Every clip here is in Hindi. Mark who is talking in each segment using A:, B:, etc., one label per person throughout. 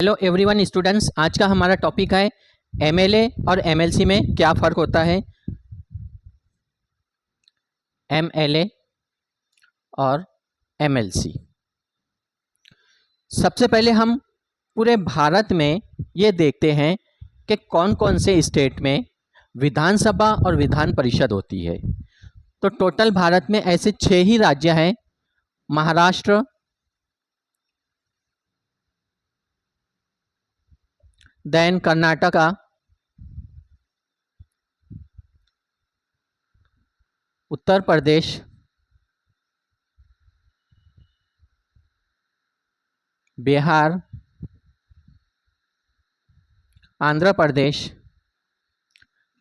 A: हेलो एवरीवन स्टूडेंट्स, आज का हमारा टॉपिक है एमएलए और एमएलसी में क्या फ़र्क होता है। एमएलए और एमएलसी, सबसे पहले हम पूरे भारत में ये देखते हैं कि कौन कौन से स्टेट में विधानसभा और विधान परिषद होती है। तो टोटल भारत में ऐसे 6 ही राज्य हैं, महाराष्ट्र, देन कर्नाटका, उत्तर प्रदेश, बिहार, आंध्र प्रदेश,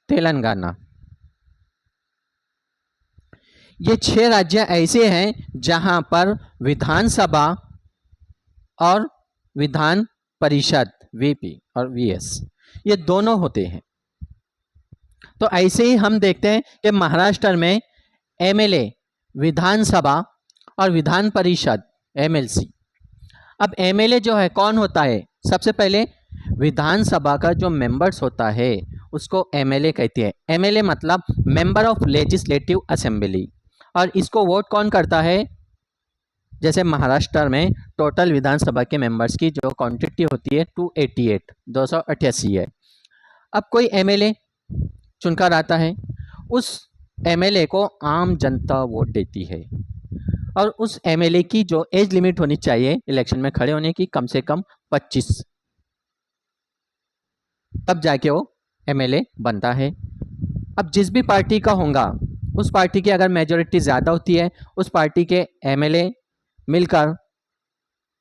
A: तेलंगाना। ये 6 राज्य ऐसे हैं जहां पर विधानसभा और विधान परिषद वीपी और वीएस ये दोनों होते हैं। तो ऐसे ही हम देखते हैं कि महाराष्ट्र में एमएलए, विधानसभा और विधान परिषद एमएलसी। अब एमएलए जो है कौन होता है? सबसे पहले विधानसभा का जो मेंबर्स होता है उसको एमएलए कहते हैं। एमएलए मतलब मेंबर ऑफ लेजिस्लेटिव असेंबली, और इसको वोट कौन करता है? जैसे महाराष्ट्र में टोटल विधानसभा के मेंबर्स की जो क्वांटिटी होती है 288 है। अब कोई एमएलए चुनकर आता है, उस एमएलए को आम जनता वोट देती है, और उस एमएलए की जो एज लिमिट होनी चाहिए इलेक्शन में खड़े होने की, कम से कम 25, तब जाके वो एमएलए बनता है। अब जिस भी पार्टी का होगा, उस पार्टी की अगर मेजॉरिटी ज़्यादा होती है, उस पार्टी के एमएलए मिलकर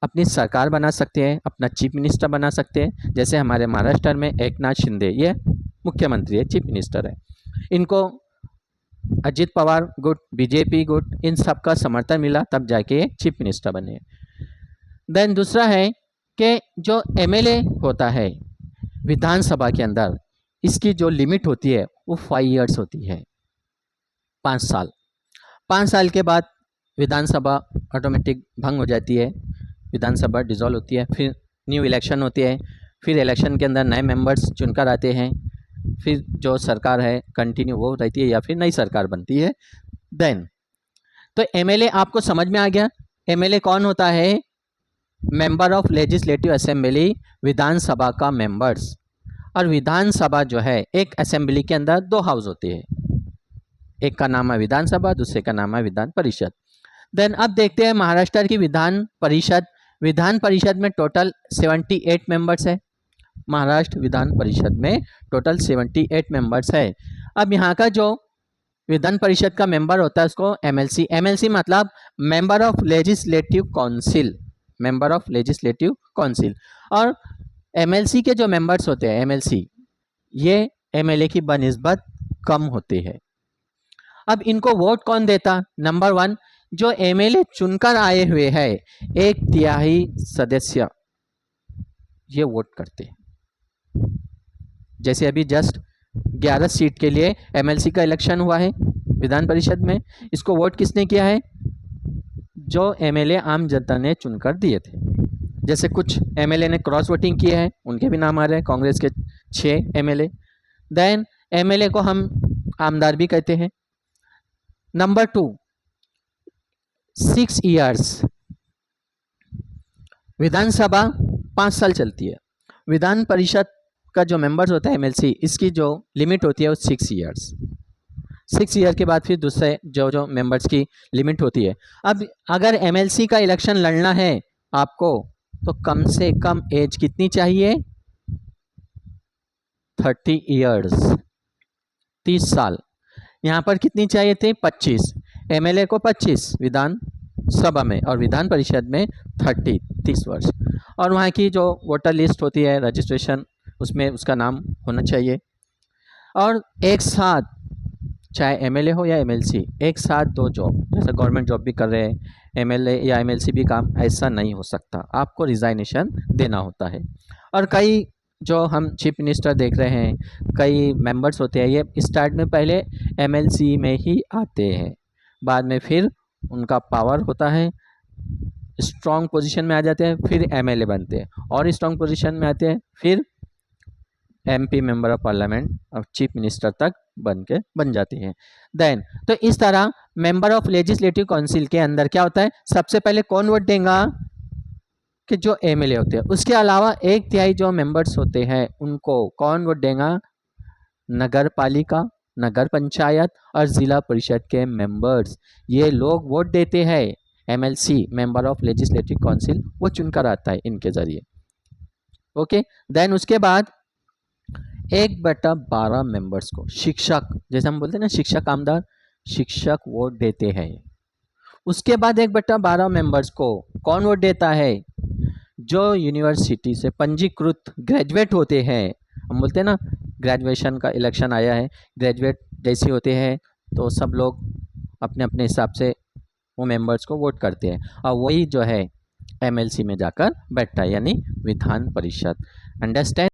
A: अपनी सरकार बना सकते हैं, अपना चीफ मिनिस्टर बना सकते हैं। जैसे हमारे महाराष्ट्र में एकनाथ शिंदे, ये मुख्यमंत्री है, चीफ मिनिस्टर है। इनको अजित पवार गुट, बीजेपी गुट, इन सब का समर्थन मिला, तब जाके ये चीफ मिनिस्टर बने। देन दूसरा है कि जो एमएलए होता है विधानसभा के अंदर, इसकी जो लिमिट होती है वो 5 इयर्स होती है, 5 साल। 5 साल के बाद विधानसभा ऑटोमेटिक भंग हो जाती है, विधानसभा डिसॉल्व होती है, फिर न्यू इलेक्शन होती है, फिर इलेक्शन के अंदर नए मेंबर्स चुनकर आते हैं, फिर जो सरकार है कंटिन्यू वो रहती है या फिर नई सरकार बनती है। देन तो एमएलए आपको समझ में आ गया। एमएलए कौन होता है? मेंबर ऑफ लेजिस्लेटिव असेंबली, विधानसभा का मेंबर्स। और विधानसभा जो है, एक असेंबली के अंदर 2 हाउस होते हैं, एक का नाम है विधानसभा, दूसरे का नाम है विधान परिषद। देन अब देखते हैं महाराष्ट्र की विधान परिषद। विधान परिषद में टोटल 78 मेंबर्स है। महाराष्ट्र विधान परिषद में टोटल 78 मेंबर्स है। अब यहाँ का जो विधान परिषद का मेंबर होता है उसको एमएलसी, एमएलसी मतलब member of legislative council, member of legislative council. और एमएलसी के जो मेंबर्स होते हैं, एमएलसी, ये एमएलए की बनिस्बत कम होते हैं। अब इनको वोट कौन देता? नंबर 1, जो एमएलए चुनकर आए हुए हैं 1/3 सदस्य ये वोट करते हैं। जैसे अभी जस्ट 11 सीट के लिए एमएलसी का इलेक्शन हुआ है विधान परिषद में, इसको वोट किसने किया है? जो एमएलए आम जनता ने चुनकर दिए थे। जैसे कुछ एमएलए ने क्रॉस वोटिंग किया है, उनके भी नाम आ रहे हैं, कांग्रेस के 6 एमएलए। देन एमएलए को हम आमदार भी कहते हैं। Number 2, 6 years. विधानसभा 5 साल चलती है, विधान परिषद का जो मेंबर्स होता है एमएलसी, इसकी जो लिमिट होती है वो 6 इयर्स। 6 ईयर के बाद फिर दूसरे जो मेंबर्स की लिमिट होती है। अब अगर एमएलसी का इलेक्शन लड़ना है आपको, तो कम से कम एज कितनी चाहिए? 30 इयर्स, 30 साल। यहाँ पर कितनी चाहिए थे? 25। एमएलए को 25 विधान सभा में, और विधान परिषद में 30 वर्ष। और वहाँ की जो वोटर लिस्ट होती है, रजिस्ट्रेशन, उसमें उसका नाम होना चाहिए। और एक साथ, चाहे एमएलए हो या एमएलसी, एक साथ 2 जॉब, जैसे गवर्नमेंट जॉब भी कर रहे हैं, एमएलए या एमएलसी भी काम, ऐसा नहीं हो सकता, आपको रिजाइनेशन देना होता है। और कई जो हम चीफ मिनिस्टर देख रहे हैं, कई मेंबर्स होते हैं, ये स्टार्ट में पहले एमएलसी में ही आते हैं, बाद में फिर उनका पावर होता है स्ट्रॉन्ग पोजीशन में आ जाते हैं, फिर एमएलए बनते हैं, और स्ट्रॉन्ग पोजीशन में आते हैं, फिर एमपी मेंबर ऑफ पार्लियामेंट और चीफ मिनिस्टर तक बन जाती हैं। देन तो इस तरह मेंबर ऑफ लेजिस्लेटिव काउंसिल के अंदर क्या होता है, सबसे पहले कौन वोट देगा कि जो एमएलए होते हैं, उसके अलावा 1/3 जो मेंबर्स होते हैं उनको कौन वोट देगा, नगर पालिका, नगर पंचायत और जिला परिषद के मेंबर्स, ये लोग वोट देते हैं। MLC member of legislative council वो चुनकर आता है इनके जरिए। ओके, देन उसके बाद 1/12 मेंबर्स को शिक्षक, जैसे हम बोलते हैं ना शिक्षक आमदार, शिक्षक वोट देते हैं। उसके बाद 1/12 मेंबर्स को कौन वोट देता है, जो यूनिवर्सिटी से पंजीकृत ग्रेजुएट होते हैं। हम बोलते हैं ना ग्रेजुएशन का इलेक्शन आया है, ग्रेजुएट जैसे होते हैं तो सब लोग अपने अपने हिसाब से वो मेंबर्स को वोट करते हैं, और वही जो है एमएलसी में जाकर बैठता है, यानी विधान परिषद। अंडरस्टैंड।